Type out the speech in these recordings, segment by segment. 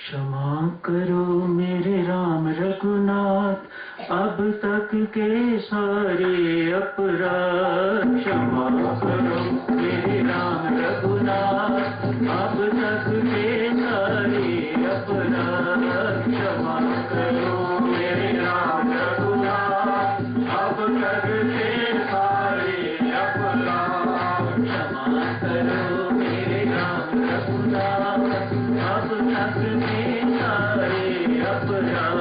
क्षमा करो मेरे राम रघुनाथ, अब तक के सारे अपराध। क्षमा करो मेरे राम रघुनाथ, अब तक के सारे अपराध। क्षमा करो मेरे राम रघुनाथ, अब तक के सारे अपराध। क्षमा करो मेरे राम रघुनाथ, अब तक के सारे अपराध।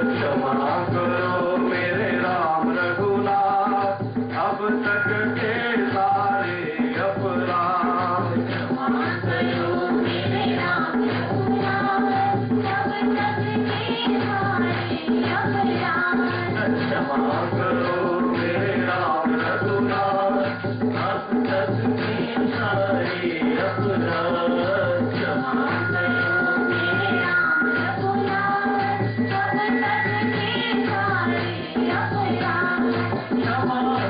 क्षमा करो मेरे राम रघुनाथ, अब तक के सारे अपराध। क्षमा करो मेरे राम रघुनाथ, अब तक के सारे अपराध। क्षमा करो मेरे राम रघुनाथ, अब तक के सारे अपराध। क्षमा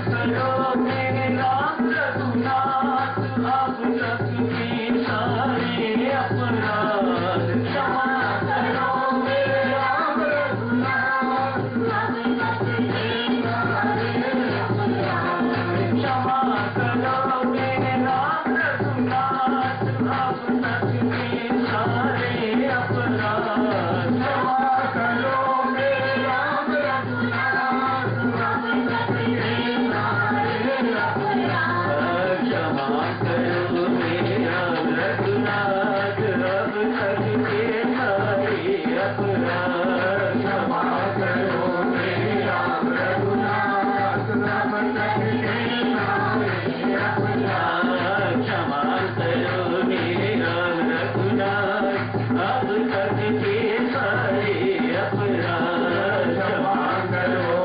करो मेरे राम रघुनाथ, अब तक के सारे अपराध। क्षमा करो मेरे राम रघुनाथ, अब तक के सारे अपराध। क्षमा करो मेरे राम रघुनाथ, अब तक के सारे अपराध। क्षमा करो मेरे राम रघुनाथ, अब तक के सारे अपराध। क्षमा करो मेरे राम रघुनाथ, अब तक के सारे अपराध। क्षमा करो मेरे राम रघुनाथ, अब तक के सारे अपराध। क्षमा करो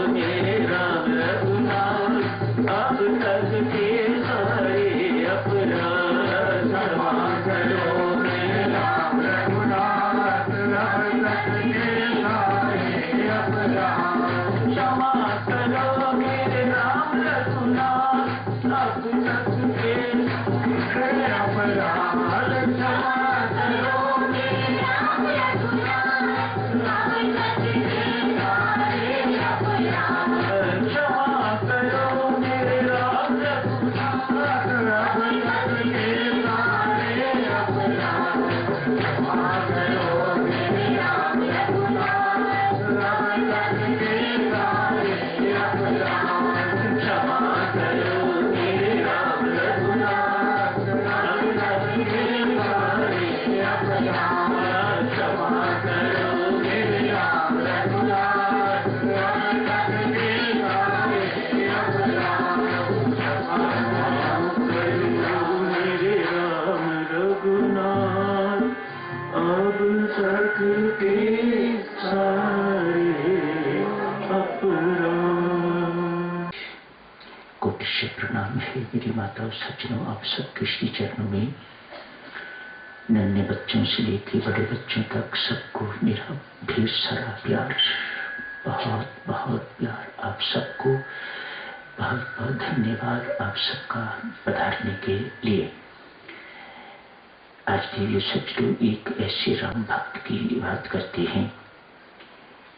मेरे राम रघुनाथ, अब तक के सारे अपराध। क्षमा करो मेरे राम रघुनाथ, अब तक के सारे अपराध। क्षमा करो मेरे राम रघुनाथ, अब तक के सारे अपराध। क्षमा करो मेरे राम रघुनाथ, अब तक के सारे अपराध। क्षमा करो मेरे राम रघुनाथ, अब तक के सारे अपराध। क्षमा करो मेरे राम रघुनाथ, अब तक के सारे अपराध। क्षमा करो मेरे राम रघुनाथ, अब तक के सारे अपराध। क्षमा करो मेरे राम रघुनाथ, अब तक के सारे अपराध। क्षमा करो मेरे राम रघुनाथ, अब तक के सारे अपराध। क्षमा करो मेरे राम रघुनाथ, अब तक के सारे अपराध। क्षमा करो मेरे राम रघुनाथ, अब तक के सारे अपराध। क्षमा करो मेरे राम रघुनाथ, अब तक के सारे अपराध। कोटि से प्रणाम है मेरी माता और सज्जनों, आप सबके श्री चरणों में, नन्हे बच्चों से लेकर बड़े बच्चों तक सबको मेरा ढेर सारा प्यार, बहुत बहुत प्यार। आप सबको बहुत बहुत धन्यवाद आप सबका पधारने के लिए। आज के ये सज्जनों एक ऐसे राम भक्त की बात करते हैं,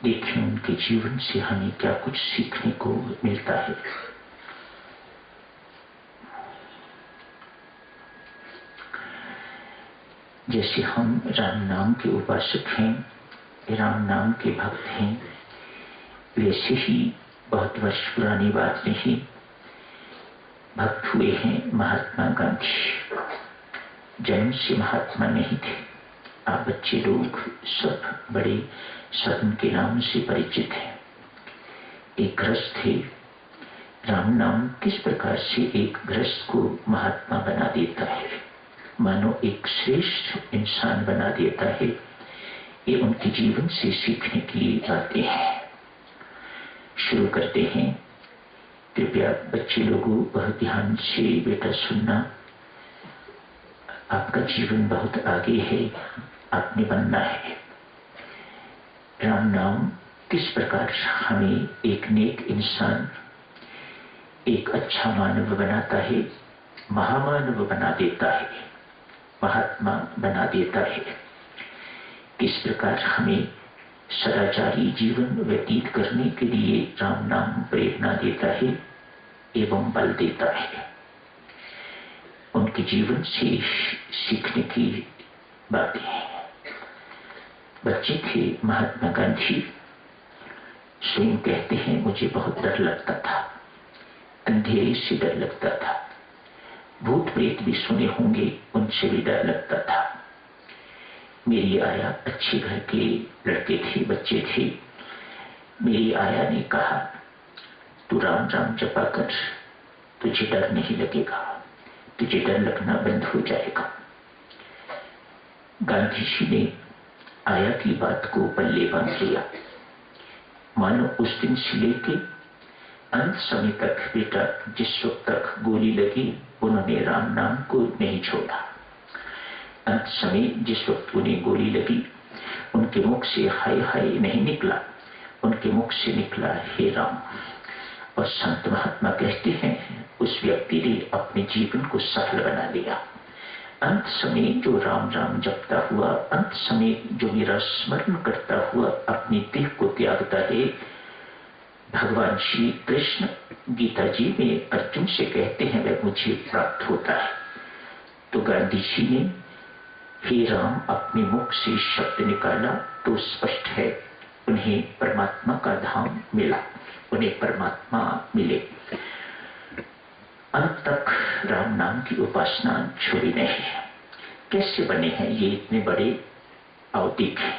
देखिए उनके जीवन से हमें क्या कुछ सीखने को मिलता है। जैसे हम राम नाम के उपासक हैं, राम नाम के भक्त हैं, वैसे ही बहुत वर्ष पुरानी बात नहीं, भक्त हुए हैं महात्मा गांधी। जन्म से महात्मा नहीं थे, आप बच्चे लोग सब बड़े सब उनके नाम से परिचित हैं। एक गृहस्थ थे। राम नाम किस प्रकार से एक गृहस्थ को महात्मा बना देता है, मानो एक श्रेष्ठ इंसान बना देता है, ये उनके जीवन से सीखने की बातें हैं। शुरू करते हैं। कृपया बच्चे लोगों बहुत ध्यान से बेटा सुनना, आपका जीवन बहुत आगे है, आपने बनना है। राम नाम किस प्रकार हमें एक नेक इंसान, एक अच्छा मानव बनाता है, महामानव बना देता है, महात्मा बना देता है। किस प्रकार हमें सदाचारी जीवन व्यतीत करने के लिए राम नाम प्रेरणा देता है एवं बल देता है। उनके जीवन से सीखने की बातें हैं। बच्चे थे महात्मा गांधी, स्वयं कहते हैं मुझे बहुत डर लगता था, अंधेरे से डर लगता था, भूत प्रेत भी सुने होंगे, उनसे भी डर लगता था। मेरी आया अच्छे घर के लड़के थे, बच्चे थे। मेरी आया ने कहा तू राम राम जपा कर, तुझे डर नहीं लगेगा, तुझे डर लगना बंद हो जाएगा। गांधी जी ने आया की बात को पल्ले बांध लिया। मानो उस दिन से लेके अंत समय तक बेटा जिस वक्त तक गोली लगी उन्होंने राम नाम को नहीं छोड़ा। अंत समय जिस वक्त उन्हें गोली लगी उनके मुख से हाय हाय नहीं निकला, उनके मुख से निकला हे राम। और संत महात्मा कहते हैं उस व्यक्ति ने अपने जीवन को सफल बना लिया। अंत समय जो राम राम जपता हुआ, अंत समय जो मेरा स्मरण करता हुआ अपनी देह को त्यागता है, भगवान श्री कृष्ण गीता जी में अर्जुन से कहते हैं वह मुझे प्राप्त होता है। तो गांधी जी ने हे राम अपने मुख से शब्द निकाला तो स्पष्ट है उन्हें परमात्मा का धाम मिला, उन्हें परमात्मा मिले। अंत तक राम नाम की उपासना छोड़ी नहीं। कैसे बने हैं ये इतने बड़े अवधिक हैं?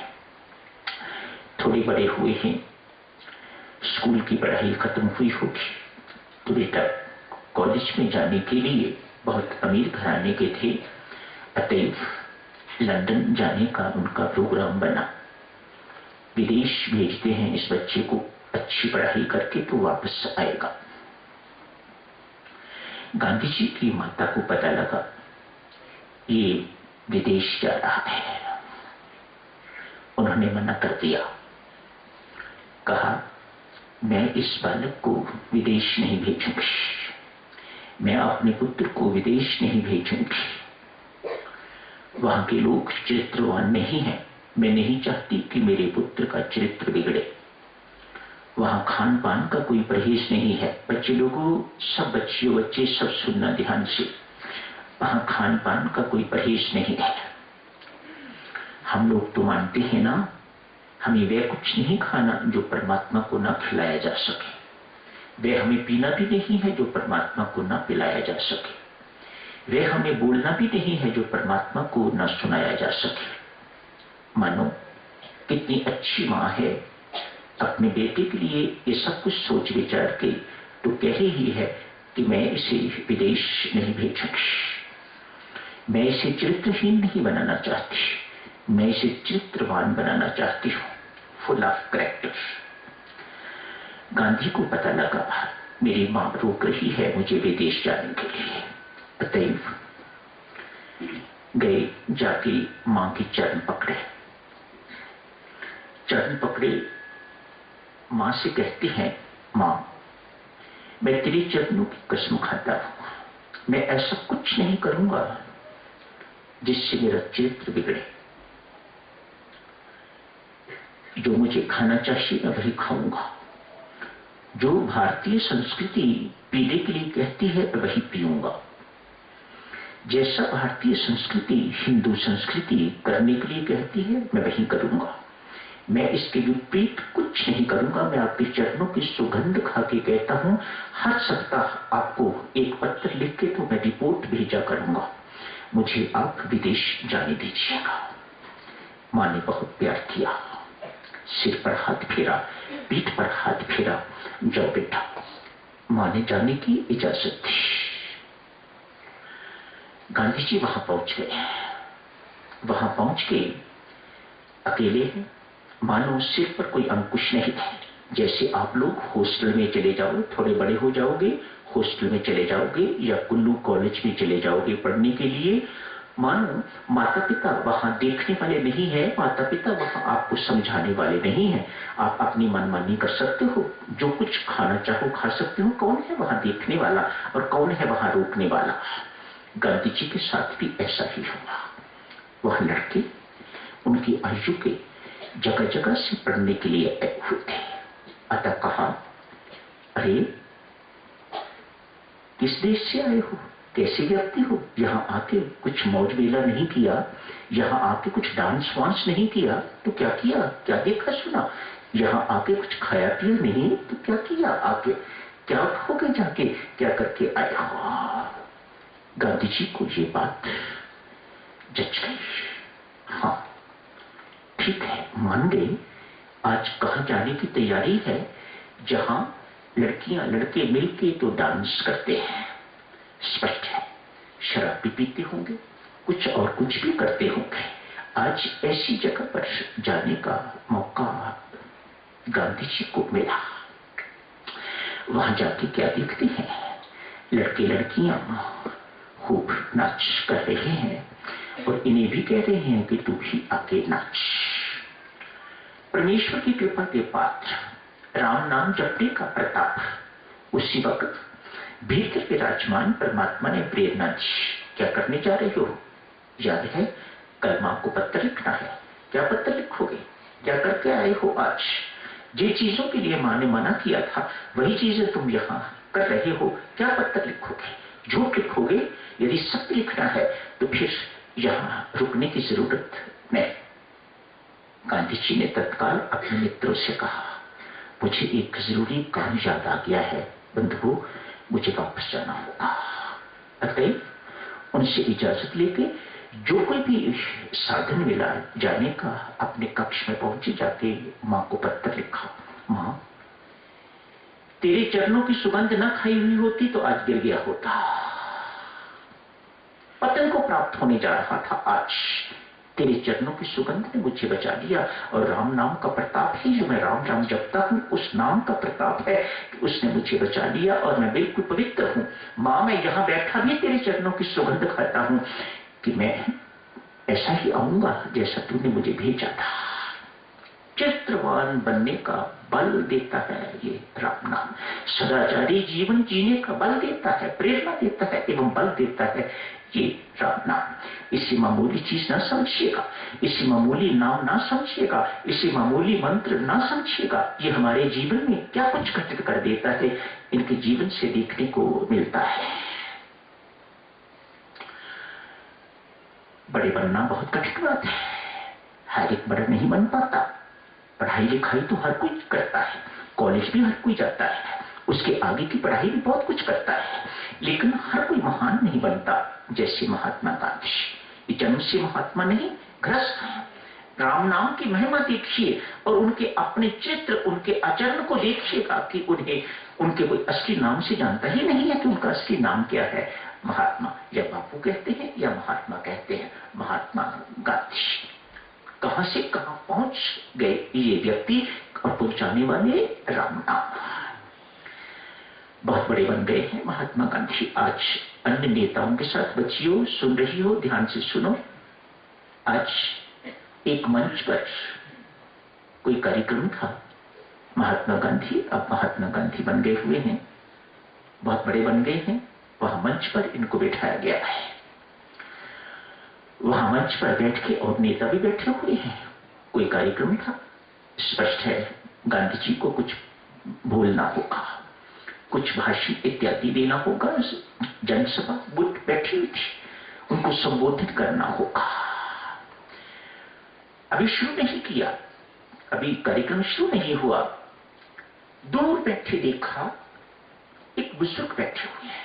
थोड़े बड़े हुए हैं, स्कूल की पढ़ाई खत्म हुई होगी तो बेटा कॉलेज में जाने के लिए बहुत अमीर घराने के थे, अतएव लंदन जाने का उनका प्रोग्राम बना। विदेश भेजते हैं इस बच्चे को, अच्छी पढ़ाई करके तो वापस आएगा। गांधी जी की माता को पता लगा ये विदेश जा रहा है। उन्होंने मना कर दिया, कहा मैं इस बालक को विदेश नहीं भेजूंगी, मैं अपने पुत्र को विदेश नहीं भेजूंगी। वहां के लोग चरित्रवान नहीं हैं, मैं नहीं चाहती कि मेरे पुत्र का चरित्र बिगड़े। वहां खान पान का कोई परहेज नहीं है। बच्चे लोगों, सब बच्चे सब सुनना ध्यान से, वहां खान पान का कोई परहेज नहीं है। हम लोग तो मानते हैं ना, हमें वह कुछ नहीं खाना जो परमात्मा को ना खिलाया जा सके, वह हमें पीना भी नहीं है जो परमात्मा को ना पिलाया जा सके, वह हमें बोलना भी नहीं है जो परमात्मा को ना सुनाया जा सके। मानो कितनी अच्छी माँ है, अपने बेटे के लिए ये सब कुछ सोच विचार के तो कह रही है कि मैं इसे विदेश नहीं भेजूंगी, मैं इसे चरित्रहीन नहीं बनाना चाहती, मैं इसे चित्रवान बनाना चाहती हूँ, फुल ऑफ कैरेक्टर। गांधी को पता लगा मेरी माँ रोक रही है मुझे विदेश जाने के लिए, अतएव गए, जाके माँ के चरण पकड़े। चरण पकड़े, माँ से कहते हैं माँ मैं तेरे चरणों की कसम खाता हूं, मैं ऐसा कुछ नहीं करूंगा जिससे मेरा चरित्र बिगड़े। जो मुझे खाना चाहिए मैं वही खाऊंगा, जो भारतीय संस्कृति पीने के लिए कहती है मैं वही पीऊंगा, जैसा भारतीय संस्कृति हिंदू संस्कृति करने के लिए कहती है मैं वही करूंगा, मैं इसके विपरीत कुछ नहीं करूंगा। मैं आपके चरणों की सुगंध खा के कहता हूं, हर सप्ताह आपको एक पत्र लिख के तो मैं रिपोर्ट भेजा करूंगा, मुझे आप विदेश जाने दीजिएगा। माँ ने बहुत प्यार किया, सिर पर हाथ फेरा, पीठ पर हाथ फेरा, जाओ बेटा। माँ ने जाने की इजाजत दी। गांधी जी वहां पहुंच गए। वहां पहुंच के अकेले हैं, मानो सिर पर कोई अंकुश नहीं था। जैसे आप लोग हॉस्टल में चले जाओ, थोड़े बड़े हो जाओगे, हॉस्टल में चले जाओगे या कुल्लू कॉलेज में चले जाओगे पढ़ने के लिए, मानो माता पिता वहां देखने वाले नहीं है, माता पिता वहां आपको समझाने वाले नहीं है। आप अपनी मनमानी कर सकते हो, जो कुछ खाना चाहो खा सकते हो। कौन है वहां देखने वाला और कौन है वहां रोकने वाला? गांधी जी के साथ भी ऐसा ही हुआ। वह लड़के उनकी आयु के जगह जगह से पढ़ने के लिए आए हुए थे। अतः कहा, अरे किस देश से आए हो, कैसे व्यक्ति हो? यहाँ आके कुछ मौज मेला नहीं किया, यहाँ आके कुछ डांस वांस नहीं किया तो क्या किया? क्या देखा सुना? यहाँ आके कुछ खाया पिया नहीं तो क्या किया? आके क्या हो गए, जाके क्या करके आए हो? गांधी जी को ये बात जच गई। हाँ ठीक है, मान गए। आज कहाँ जाने की तैयारी है जहां लड़कियां लड़के मिलके तो डांस करते हैं। स्पष्ट है, शराब भी पीते होंगे, कुछ और कुछ भी करते होंगे। आज ऐसी जगह पर जाने का मौका गांधी जी को मिला। वहां जाके क्या देखते हैं? लड़के लड़कियां खूब नाच कर रहे हैं और इन्हें भी कह रहे हैं कि तू भी आके नाच। परमेश्वर की कृपा के पात्र राम नाम जपने का प्रताप। उसी वक्त भीतर विराजमान परमात्मा ने प्रेरणा दी। क्या करने जा रहे हो? याद है कल मां को पत्र लिखना है। क्या पत्र लिखोगे? क्या करके आए हो आज? जिन चीजों के लिए मां ने मना किया था वही चीजें तुम यहाँ कर रहे हो। क्या पत्र लिखोगे? झूठ लिखोगे? यदि सत्य लिखना है तो फिर यहाँ रुकने की जरूरत नहीं। गांधी जी ने तत्काल अपने मित्रों से कहा, मुझे एक जरूरी काम याद आ गया है बंधुओं, मुझे वापस जाना होगा। अतः उनसे इजाजत लेके जो कोई भी साधन मिला जाने का अपने कक्ष में पहुंचे, जाके मां को पत्र लिखा, मां तेरे चरणों की सुगंध न खाई हुई होती तो आज गिर गया होता। पतन को प्राप्त होने जा रहा था, आज तेरे चरणों की सुगंध ने मुझे बचा लिया। और राम नाम का प्रताप है, जो मैं राम राम जपता हूं, उस नाम का प्रताप है कि उसने मुझे बचा लिया और मैं बिल्कुल पवित्र हूं। मां मैं यहां बैठा भी तेरे चरणों की सुगंध खाता हूं कि मैं ऐसा ही आऊंगा जैसा तूने मुझे भेजा था। चित्रवान बनने का बल देता है ये राम नाम। सदाचारी जीवन जीने का बल देता है, प्रेरणा देता है एवं बल देता है ये राम नाम। इसी मामूली चीज ना समझिएगा, इसी मामूली नाम ना समझिएगा, इसी मामूली मंत्र ना समझिएगा। ये हमारे जीवन में क्या कुछ घटित कर देता है, इनके जीवन से देखने को मिलता है। बड़े बनना बहुत कठिन बात है, हर एक बड़ा नहीं बन पाता। पढ़ाई लिखाई तो हर कोई करता है, कॉलेज भी हर कोई जाता है, उसके आगे की पढ़ाई भी बहुत कुछ करता है, लेकिन हर कोई महान नहीं बनता। जैसे महात्मा गांधी, ये जन्म से महात्मा नहीं, ग्रस्त है। राम नाम की महिमा देखिए और उनके अपने चित्र, उनके आचरण को देखिएगा कि उन्हें उनके कोई असली नाम से जानता ही नहीं है कि उनका असली नाम क्या है। महात्मा या बापू कहते हैं या महात्मा कहते हैं। महात्मा गांधी कहां से कहां पहुंच गए ये व्यक्ति और पहुंचाने वाले राम नाम। बहुत बड़े बन गए हैं महात्मा गांधी। आज अन्य नेताओं के साथ बच्चियों सुन रही हो, ध्यान से सुनो। आज एक मंच पर कोई कार्यक्रम था, महात्मा गांधी अब महात्मा गांधी बन गए हुए हैं, बहुत बड़े बन गए हैं। वहां मंच पर इनको बैठाया गया है, वहां मंच पर बैठ के और नेता भी बैठे हुए हैं। कोई कार्यक्रम था, स्पष्ट है गांधी जी को कुछ बोलना होगा, कुछ भाषण इत्यादि देना होगा। जनसभा बुद्ध बैठी हुई थी, उनको संबोधित करना होगा। अभी शुरू नहीं किया, अभी कार्यक्रम शुरू नहीं हुआ। दूर बैठे देखा एक बुजुर्ग बैठे हुए हैं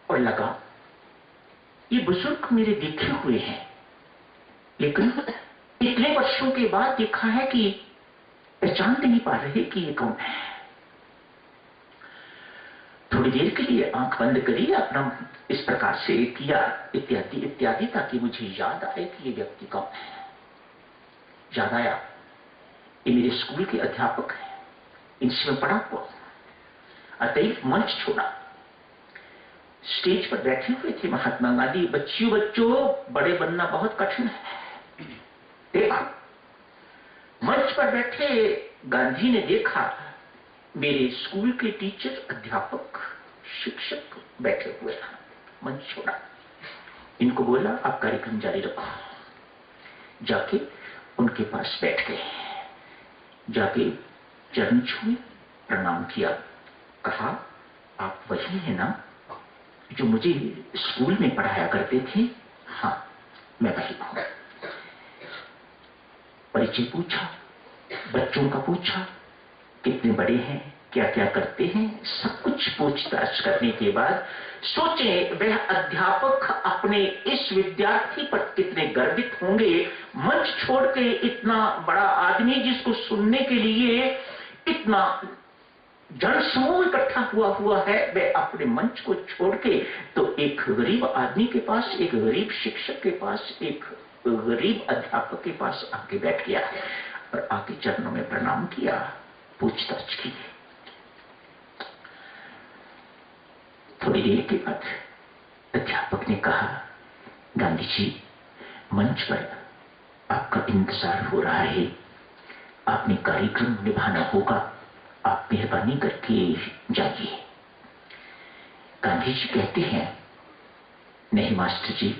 और लगा ये बुजुर्ग मेरे देखे हुए हैं, लेकिन इतने वर्षों के बाद देखा है कि पहचान नहीं पा रहे कि ये कौन है। थोड़ी देर के लिए आंख बंद करी, अपना इस प्रकार से किया इत्यादि इत्यादि, ताकि मुझे याद आए कि ये व्यक्ति कौन है। याद आया ये मेरे स्कूल के अध्यापक हैं, इनसे मैं पढ़ा हुआ। अतएव मंच छोड़ा, स्टेज पर बैठे हुए थे महात्मा गांधी। बच्चों बड़े बनना बहुत कठिन है। देखो, मंच पर बैठे गांधी ने देखा मेरे स्कूल के टीचर, अध्यापक, शिक्षक बैठे हुए हैं। मंच छोड़ा, इनको बोला आप कार्यक्रम जारी रखो। जाके उनके पास बैठ गए, जाके चरण छुए, प्रणाम किया, कहा आप वही है ना जो मुझे स्कूल में पढ़ाया करते थे? हाँ, मैं वही हूं। परिचय पूछा, बच्चों का पूछा, कितने बड़े हैं, क्या क्या करते हैं, सब कुछ पूछताछ करने के बाद सोचे वह अध्यापक अपने इस विद्यार्थी पर कितने गर्वित होंगे। मंच छोड़ के इतना बड़ा आदमी जिसको सुनने के लिए इतना जनसमूह इकट्ठा हुआ है, वह अपने मंच को छोड़ के तो एक गरीब आदमी के पास, एक गरीब शिक्षक के पास, एक गरीब अध्यापक के पास आके बैठ गया और आके चरणों में प्रणाम किया, पूछताछ की। थोड़ी देर के बाद अध्यापक ने कहा, गांधी जी, मंच पर आपका इंतजार हो रहा है, आपने कार्यक्रम निभाना होगा, आप मेहरबानी करके जाइए। गांधी जी कहते हैं, नहीं मास्टर जी,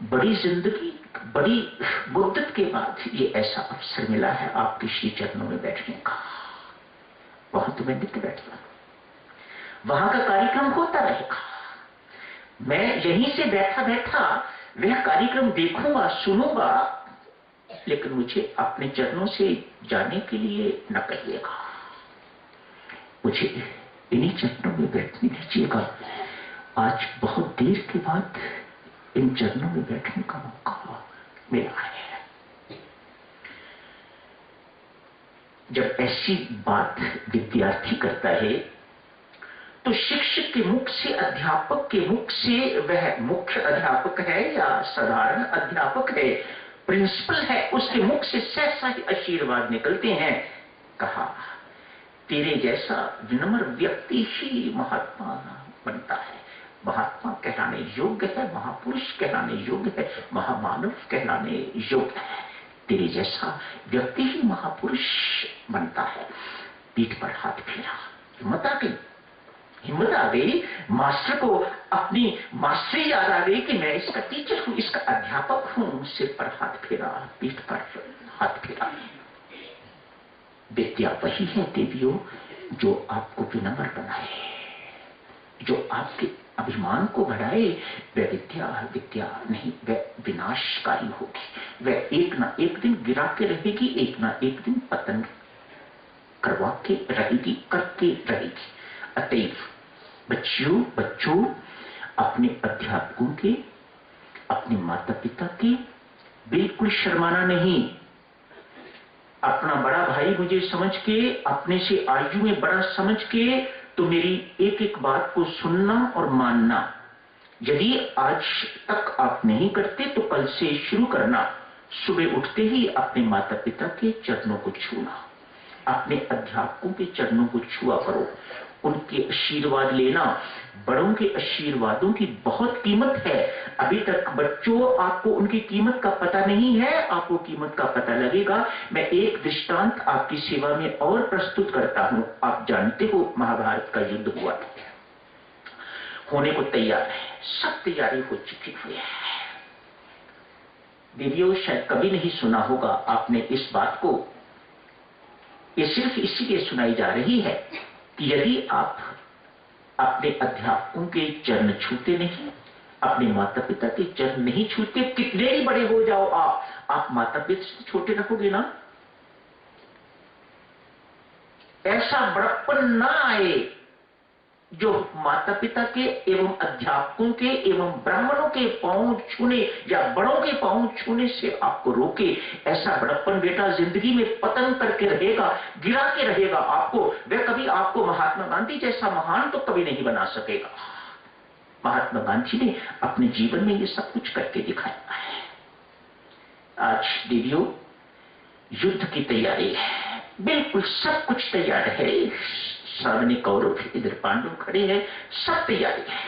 बड़ी जिंदगी, बड़ी मुद्दत के बाद ये ऐसा अवसर मिला है आपके श्री चरणों में बैठने का। वहां तो मैं नित्य बैठता, वहां का कार्यक्रम होता रहेगा, मैं यहीं से बैठा बैठा वह कार्यक्रम देखूंगा, सुनूंगा, लेकिन मुझे अपने चरणों से जाने के लिए न कहिएगा, मुझे इन्हीं चरणों में बैठने दीजिएगा। आज बहुत देर के बाद इन चरणों में बैठने का मौका मिला है। जब ऐसी बात विद्यार्थी करता है तो शिक्षक के मुख से, अध्यापक के मुख से, वह मुख्य अध्यापक है या साधारण अध्यापक है, प्रिंसिपल है, उसके मुख से सहसा ही आशीर्वाद निकलते हैं। कहा, तेरे जैसा विनम्र व्यक्ति ही महात्मा बनता है, महात्मा कहलाने योग्य है, महापुरुष कहलाने योग्य है, महामानव कहलाने योग्य है, तेरे जैसा व्यक्ति ही महापुरुष बनता है। पीठ पर हाथ फेरा, हिम्मत आ गई, हिम्मत आ गई। मास्टर को अपनी मास्टरी याद आ गई कि मैं इसका टीचर हूं, इसका अध्यापक हूं। सिर पर हाथ फेरा, पीठ पर हाथ फेरा। विद्या वही है देवियों जो आपको विनम्र बनाए, जो आपके अभिमान को बढ़ाए। वह विद्या नहीं, वह विनाशकारी होगी, वह एक ना एक दिन गिरा के रहेगी, एक ना एक दिन पतन करवा के रहेगी, करके रहेगी। अतएव बच्चों अपने अध्यापकों के, अपने माता पिता के बिल्कुल शर्माना नहीं। अपना बड़ा भाई मुझे समझ के, अपने से आयु में बड़ा समझ के तो मेरी एक एक बात को सुनना और मानना। यदि आज तक आप नहीं करते तो कल से शुरू करना। सुबह उठते ही अपने माता पिता के चरणों को छूना, अपने अध्यापकों के चरणों को छुआ करो, उनके आशीर्वाद लेना। बड़ों के आशीर्वादों की बहुत कीमत है। अभी तक बच्चों आपको उनकी कीमत का पता नहीं है, आपको कीमत का पता लगेगा। मैं एक दृष्टांत आपकी सेवा में और प्रस्तुत करता हूं। आप जानते हो महाभारत का युद्ध हुआ था, होने को तैयार है, सब तैयारी हो चुकी हुई है। देवियों, शायद कभी नहीं सुना होगा आपने इस बात को, ये सिर्फ इसीलिए सुनाई जा रही है कि यदि आप अपने अध्यापकों के चरण छूते नहीं, अपने माता पिता के चरण नहीं छूते, कितने ही बड़े हो जाओ आप माता पिता से छोटे रखोगे ना। ऐसा बड़प्पन ना आए जो माता पिता के एवं अध्यापकों के एवं ब्राह्मणों के पांव छूने या बड़ों के पांव छूने से आपको रोके। ऐसा बड़प्पन बेटा जिंदगी में पतन करके रहेगा, गिरा के रहेगा आपको। वह कभी आपको महात्मा गांधी जैसा महान तो कभी नहीं बना सकेगा। महात्मा गांधी ने अपने जीवन में ये सब कुछ करके दिखाया है। आज देवियों, युद्ध की तैयारी है, बिल्कुल सब कुछ तैयार है। सामने कौरव, इधर पांडव खड़े हैं, सब तैयारी है।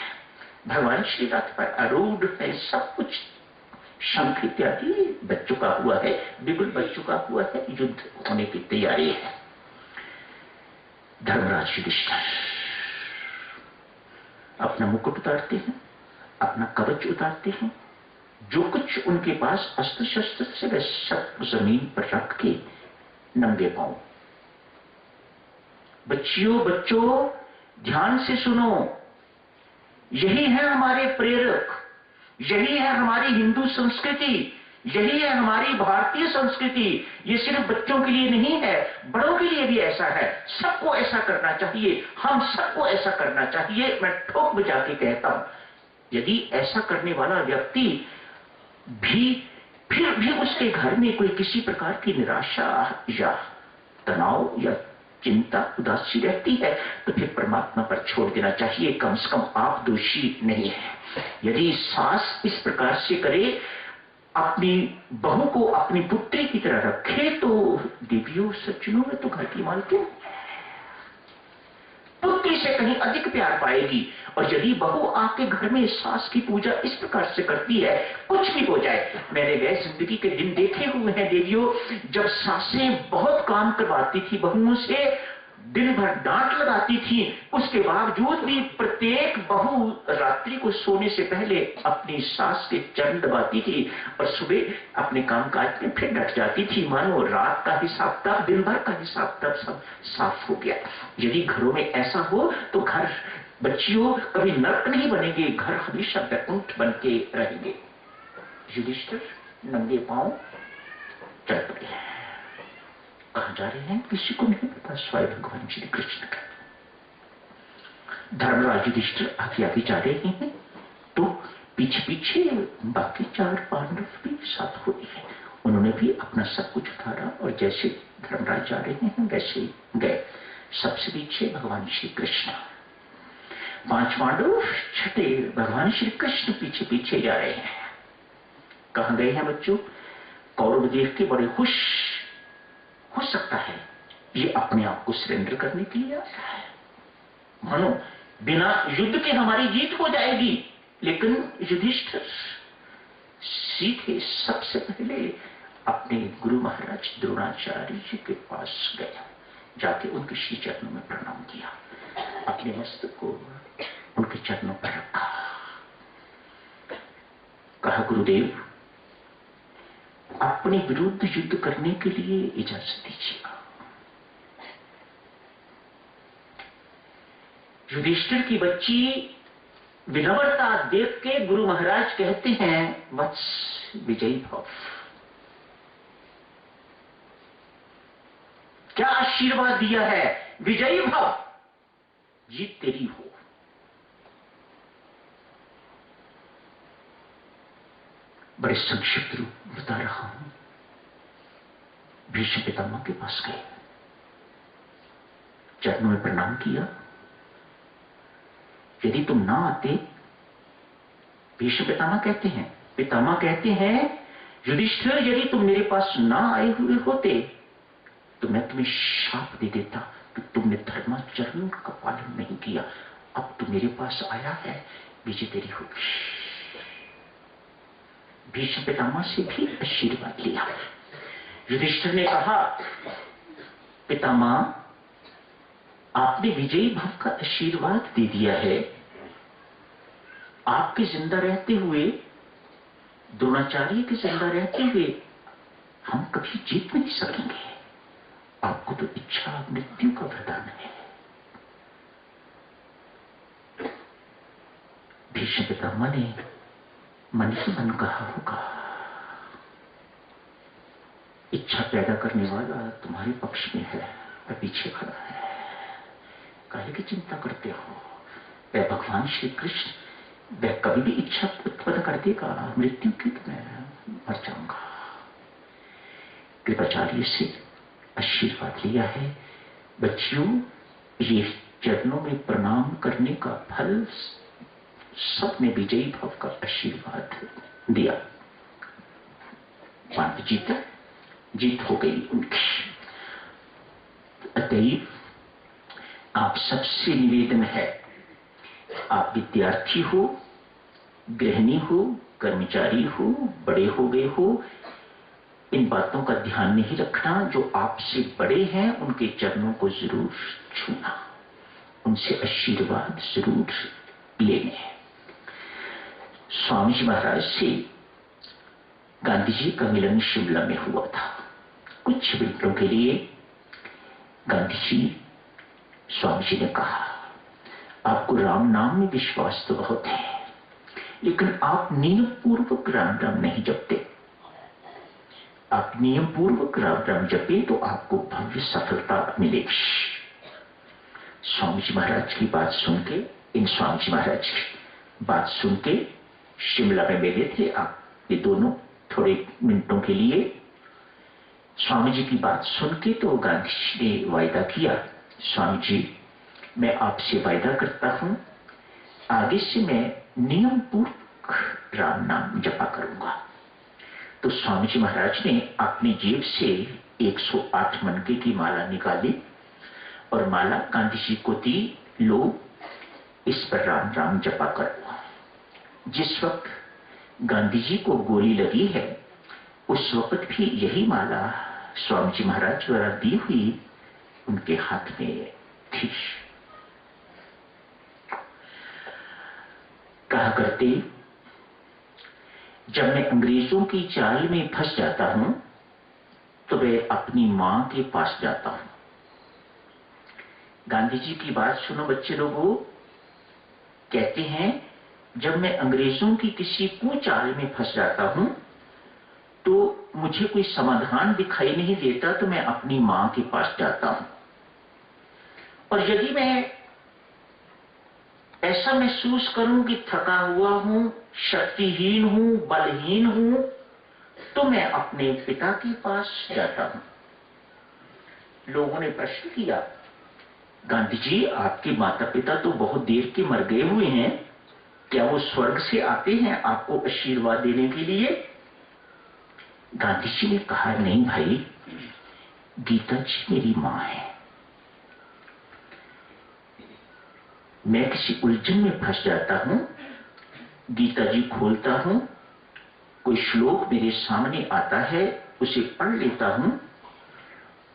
भगवान श्री रथ पर आरूढ़ है, सब कुछ शंख इत्यादि बच चुका हुआ है, बिगुल बच चुका हुआ है, युद्ध होने की तैयारी है। धर्मराज युधिष्ठिर अपना मुकुट उतारते हैं, अपना कवच उतारते हैं, जो कुछ उनके पास अस्त्र शस्त्र से वे सब जमीन पर रख के नंगे पांव। बच्चों ध्यान से सुनो, यही है हमारे प्रेरक, यही है हमारी हिंदू संस्कृति, यही है हमारी भारतीय संस्कृति। ये सिर्फ बच्चों के लिए नहीं है, बड़ों के लिए भी ऐसा है। सबको ऐसा करना चाहिए, हम सबको ऐसा करना चाहिए। मैं ठोक बजा के कहता हूं, यदि ऐसा करने वाला व्यक्ति भी फिर भी उसके घर में कोई किसी प्रकार की निराशा या तनाव या चिंता उदासी रहती है, तो फिर परमात्मा पर छोड़ देना चाहिए। कम से कम आप दोषी नहीं है। यदि सास इस प्रकार से करे, अपनी बहू को अपनी पुत्री की तरह रखे, तो देवियों सज्जनों में तो घर की मालकिन पुत्री से कहीं अधिक प्यार पाएगी। और यदि बहू आपके घर में सास की पूजा इस प्रकार से करती है, कुछ भी हो जाए, मैंने वह जिंदगी के दिन देखे हुए हैं देवियों, जब सासें बहुत काम करवाती थी बहुओं से, दिन भर डांट लगाती थी, उसके बावजूद भी प्रत्येक बहू रात्रि को सोने से पहले अपनी सास के चरण दबाती थी और सुबह अपने कामकाज में फिर डट जाती थी, मानो रात का हिसाब तब, दिन भर का हिसाब तब सब साफ हो गया। यदि घरों में ऐसा हो तो घर बच्चियों कभी नर्क नहीं बनेंगे, घर हमेशा वैकुंठ बन के रहेंगे। युधिष्ठिर नंगे पांव चल पड़े। कहां जा रहे हैं किसी को नहीं पता, स्वयं भगवान श्री कृष्ण का। धर्मराज युधिष्ठिर आगे आगे जा रहे हैं, तो पीछे पीछे बाकी 4 पांडव भी साथ हो रहे हैं। उन्होंने भी अपना सब कुछ उतारा और जैसे धर्मराज जा रहे हैं वैसे गए। सबसे पीछे भगवान श्री कृष्ण, 5 पांडव, छठे भगवान श्री कृष्ण पीछे पीछे जा रहे हैं। कहां गए हैं बच्चों? कौरव देख के बड़े खुश, हो सकता है ये अपने आप को सरेंडर करने के लिए आया है, मानो बिना युद्ध के हमारी जीत हो जाएगी। लेकिन युधिष्ठिर सीधे सबसे पहले अपने गुरु महाराज द्रोणाचार्य जी के पास गया, जाके उनके श्री चरणों में प्रणाम किया, अपने मस्तक को उनके चरणों पर रखा, कहा गुरुदेव अपने विरुद्ध युद्ध करने के लिए इजाजत दीजिएगा। युधिष्ठिर की बच्ची विनम्रता देख के गुरु महाराज कहते हैं, वत्स विजयी भव। क्या आशीर्वाद दिया है? विजयी भव, जीत तेरी हो। बड़े संक्षिप्त रूप बता रहा हूं। भीष्म पितामह के पास गए, चरणों में प्रणाम किया। यदि तुम ना आते, भीष्म पितामह कहते हैं युधिष्ठिर यदि तुम मेरे पास ना आए हुए होते तो मैं तुम्हें शाप दे देता कि तुमने धर्माचरण का पालन नहीं किया। अब तू मेरे पास आया है, विजय तेरी होगी। भीष्म पितामह से भी आशीर्वाद लिया। युधिष्ठिर ने कहा, पितामह आपने विजयी भव का आशीर्वाद दे दिया है, आपके जिंदा रहते हुए, द्रोणाचार्य के जिंदा रहते हुए हम कभी जीत नहीं सकेंगे। आपको तो इच्छा मृत्यु का वरदान है। भीष्म पितामह ने मन से मन कहा होगा, इच्छा पैदा करने वाला तुम्हारे पक्ष में है, वह पीछे खड़ा है, काहे की चिंता करते हो? वह भगवान श्री कृष्ण, वह कभी भी इच्छा उत्पन्न कर देगा मृत्यु की, तो मैं मर जाऊंगा। कृपाचार्य से आशीर्वाद लिया है। बच्चियों, ये चरणों में प्रणाम करने का फल सबने विजयी भव का आशीर्वाद दिया। पांडव जीते, जीत हो गई उनकी। अतएव आप सबसे निवेदन है, आप विद्यार्थी हो, गृहिणी हो, कर्मचारी हो, बड़े हो गए हो, इन बातों का ध्यान नहीं रखना। जो आपसे बड़े हैं उनके चरणों को जरूर छूना, उनसे आशीर्वाद जरूर लेने हैं। स्वामी जी महाराज से गांधी जी का मिलन शिमला में हुआ था। कुछ मिनटों के लिए गांधी जी, स्वामी जी ने कहा, आपको राम नाम में विश्वास तो बहुत है, लेकिन आप नियम पूर्वक राम नाम नहीं जपते। आप नियम पूर्वक राम नाम जपे तो आपको भव्य सफलता मिलेगी। स्वामी जी महाराज की बात सुन के, इन स्वामी जी महाराज की बात सुन के शिमला में बैठे थे आप ये दोनों थोड़े मिनटों के लिए। स्वामी जी की बात सुन के तो गांधी जी ने वायदा किया, स्वामी जी मैं आपसे वायदा करता हूं आगे से मैं नियम पूर्वक राम नाम जपा करूंगा। तो स्वामी जी महाराज ने अपनी जेब से 108 मनके की माला निकाली और माला गांधी जी को दी, लो इस पर राम राम जपा करो। जिस वक्त गांधी जी को गोली लगी है उस वक्त भी यही माला स्वामी जी महाराज द्वारा दी हुई उनके हाथ में थी। कहा करते, जब मैं अंग्रेजों की चाल में फंस जाता हूं तो मैं अपनी मां के पास जाता हूं। गांधी जी की बात सुनो बच्चे लोगों, कहते हैं जब मैं अंग्रेजों की किसी कुचाल में फंस जाता हूं तो मुझे कोई समाधान दिखाई नहीं देता तो मैं अपनी मां के पास जाता हूं। और यदि मैं ऐसा महसूस करूं कि थका हुआ हूं, शक्तिहीन हूं, बलहीन हूं, तो मैं अपने पिता के पास जाता हूं। लोगों ने प्रश्न किया, गांधी जी आपके माता पिता तो बहुत देर के मर गए हुए हैं, क्या वो स्वर्ग से आते हैं आपको आशीर्वाद देने के लिए? गांधी जी ने कहा, नहीं भाई, गीता जी मेरी मां है। मैं किसी उलझन में फंस जाता हूं, गीता जी खोलता हूं, कोई श्लोक मेरे सामने आता है, उसे पढ़ लेता हूं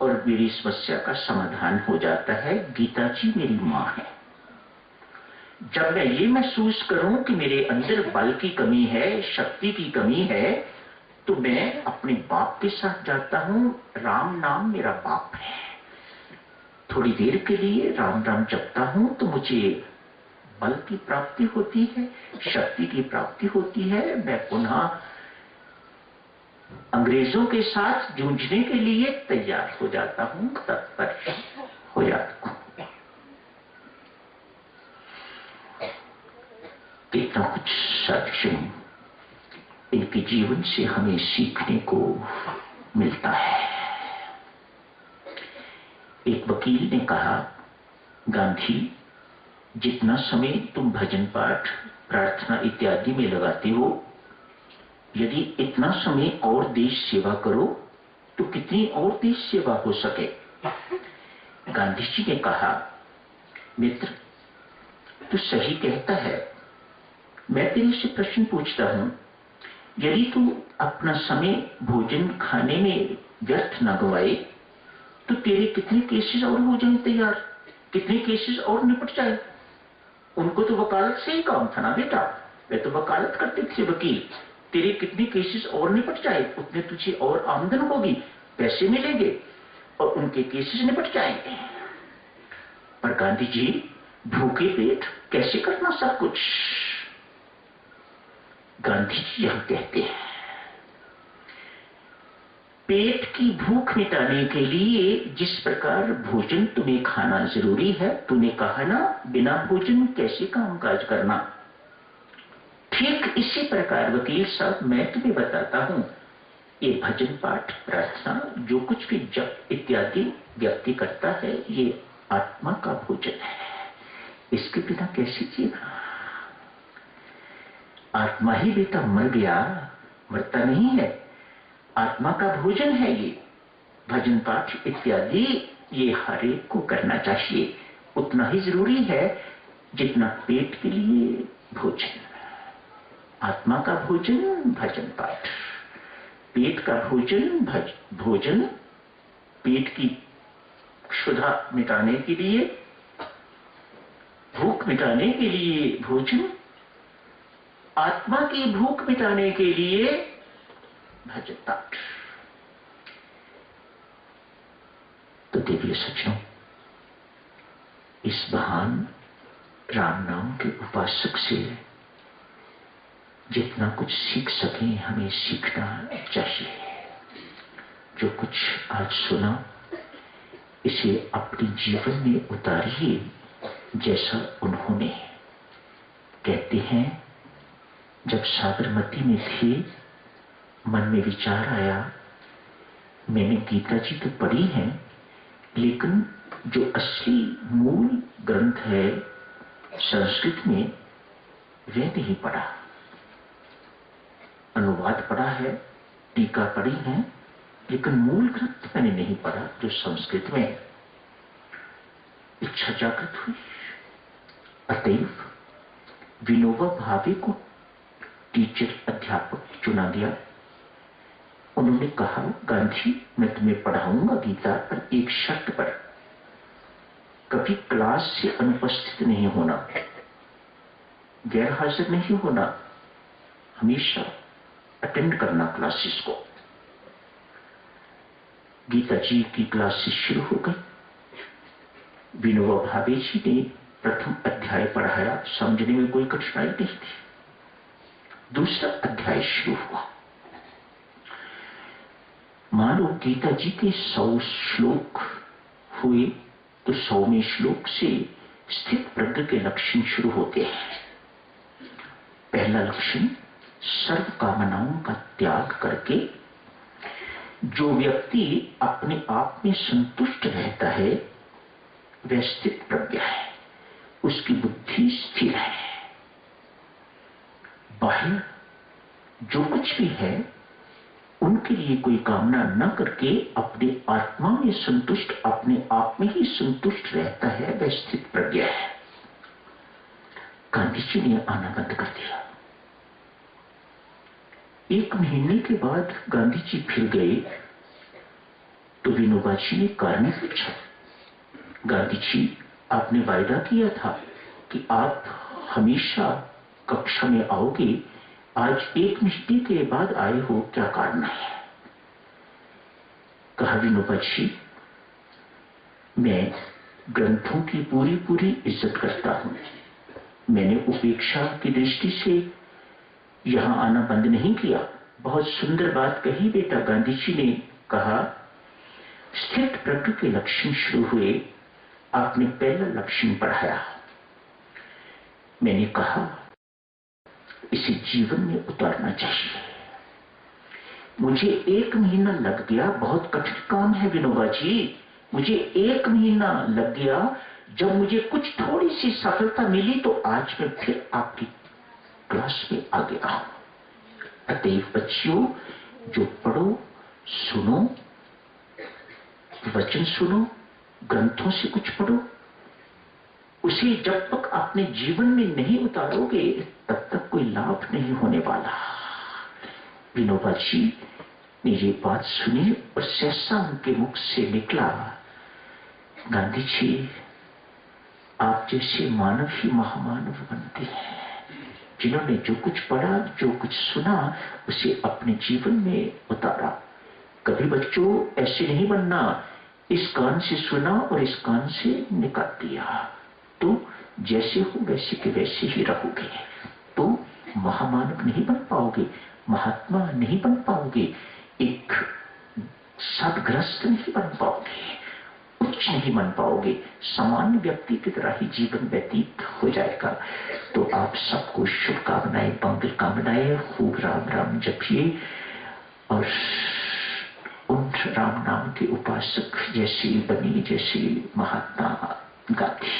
और मेरी समस्या का समाधान हो जाता है। गीता जी मेरी मां है। जब मैं ये महसूस करूं कि मेरे अंदर बल की कमी है, शक्ति की कमी है, तो मैं अपने बाप के साथ जाता हूं। राम नाम मेरा बाप है। थोड़ी देर के लिए राम राम जपता हूं तो मुझे बल की प्राप्ति होती है, शक्ति की प्राप्ति होती है। मैं पुनः अंग्रेजों के साथ जूझने के लिए तैयार हो जाता हूं, तत्पर हो जाता हूं। कितना कुछ साक्ष्य इनके जीवन से हमें सीखने को मिलता है। एक वकील ने कहा, गांधी जितना समय तुम भजन पाठ, प्रार्थना इत्यादि में लगाते हो, यदि इतना समय और देश सेवा करो तो कितनी और देश सेवा हो सके। गांधी जी ने कहा, मित्र तू सही कहता है, मैं तेरे से प्रश्न पूछता हूं, यदि तू अपना समय भोजन खाने में व्यर्थ न गवाए तो तेरे कितने केसेस और हो जाए तैयार, कितने केसेस और निपट जाए। उनको तो वकालत से ही काम था ना बेटा, वे तो वकालत करते थे वकील। तेरे कितने केसेस और निपट जाए, उतने तुझे और आमदन होगी, पैसे मिलेंगे और उनके केसेस निपट जाएंगे। पर गांधी जी भूखे पेट कैसे करना सब कुछ। गांधी जी यह कहते हैं, पेट की भूख मिटाने के लिए जिस प्रकार भोजन तुम्हें खाना जरूरी है, तूने कहा ना बिना भोजन कैसे कामकाज करना, ठीक इसी प्रकार वकील साहब मैं तुम्हें बताता हूं, ये भजन पाठ प्रार्थना जो कुछ भी जप इत्यादि व्यक्ति करता है, ये आत्मा का भोजन है, इसके बिना कैसे जीना। आत्मा ही बेटा मर गया, मरता नहीं है, आत्मा का भोजन है ये। भजन पाठ इत्यादि ये हर एक को करना चाहिए, उतना ही जरूरी है जितना पेट के लिए भोजन। आत्मा का भोजन भजन पाठ, पेट का भोजन भोजन, पेट की क्षुधा मिटाने के लिए, भूख मिटाने के लिए भोजन, आत्मा की भूख मिटाने के लिए भजन पाठ। तो देवी सज्जनों, इस महान राम नाम के उपासक से जितना कुछ सीख सके हमें सीखना चाहिए। जो कुछ आज सुना इसे अपने जीवन में उतारिए जैसा उन्होंने। कहते हैं जब साबरमती में थे मन में विचार आया, मैंने गीता जी तो पढ़ी है लेकिन जो असली मूल ग्रंथ है संस्कृत में वह नहीं पढ़ा। अनुवाद पढ़ा है, टीका पढ़ी है, लेकिन मूल ग्रंथ मैंने नहीं पढ़ा जो संस्कृत में। इच्छा जागृत हुई, अतएव विनोबा भावे को टीचर अध्यापक चुना गया। उन्होंने कहा गांधी मैं तुम्हें पढ़ाऊंगा गीता पर एक शर्त पर, कभी क्लास से अनुपस्थित नहीं होना, गैर हाजिर नहीं होना, हमेशा अटेंड करना क्लासेस को। गीता जी की क्लासेस शुरू हो गई। विनोबा भावे जी ने प्रथम अध्याय पढ़ाया, समझने में कोई कठिनाई नहीं थी। दूसरा अध्याय शुरू हुआ। मानो गीता जी के 100 श्लोक हुए तो 100वें श्लोक से स्थित प्रज्ञ के लक्षण शुरू होते हैं। पहला लक्षण, सर्व कामनाओं का त्याग करके जो व्यक्ति अपने आप में संतुष्ट रहता है वह स्थित प्रज्ञ है, उसकी बुद्धि स्थिर है। बाहर जो कुछ भी है उनके लिए कोई कामना न करके अपने आत्मा में संतुष्ट, अपने आप में ही संतुष्ट रहता है, वह स्थित प्रज्ञ है। गांधी जी ने आना बंद कर दिया। 1 महीने के बाद गांधी जी फिर गए तो विनोबा जी ने कारण पूछा, गांधी जी आपने वायदा किया था कि आप हमेशा कक्षा में आओगे, आज 1 महीने के बाद आए हो, क्या कारण है? कहा विनोबा जी मैं ग्रंथों की पूरी इज्जत करता हूं, मैंने उपेक्षा की दृष्टि से यहां आना बंद नहीं किया। बहुत सुंदर बात कही बेटा, गांधी जी ने कहा स्थित प्रज्ञ के लक्षण शुरू हुए, आपने पहला लक्षण पढ़ाया। मैंने कहा इसे जीवन में उतारना चाहिए। मुझे 1 महीना लग गया, बहुत कठिन काम है विनोबा जी, मुझे 1 महीना लग गया। जब मुझे कुछ थोड़ी सी सफलता मिली तो आज मैं फिर आपकी क्लास में आ गया हूं। अतएव बच्चियों, जो पढ़ो, सुनो, वचन सुनो, ग्रंथों से कुछ पढ़ो, उसे जब तक अपने जीवन में नहीं उतारोगे तब तक कोई लाभ नहीं होने वाला। विनोबा जी ने ये बात सुनी और सहसा उनके मुख से निकला, गांधी जी आप जैसे मानव ही महामानव बनते हैं, जिन्होंने जो कुछ पढ़ा, जो कुछ सुना, उसे अपने जीवन में उतारा। कभी बच्चों ऐसे नहीं बनना, इस कान से सुना और इस कान से निकाल दिया, तो जैसे हो वैसे के वैसे ही रहोगे, तो महामानव नहीं बन पाओगे, महात्मा नहीं बन पाओगे, एक सद्ग्रस्त नहीं बन पाओगे, उच्च नहीं बन पाओगे, सामान्य व्यक्ति की तरह ही जीवन व्यतीत हो जाएगा। तो आप सबको शुभकामनाएं, मंगल कामनाएं, खूब राम राम जपिए और उन राम नाम के उपासक जैसे बनी, जैसे महात्मा गांधी।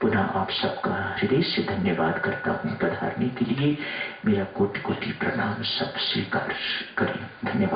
पुनः आप सबका हृदय से धन्यवाद करता हूं पधारने के लिए। मेरा कोटि कोटि प्रणाम सब स्वीकार करें। धन्यवाद।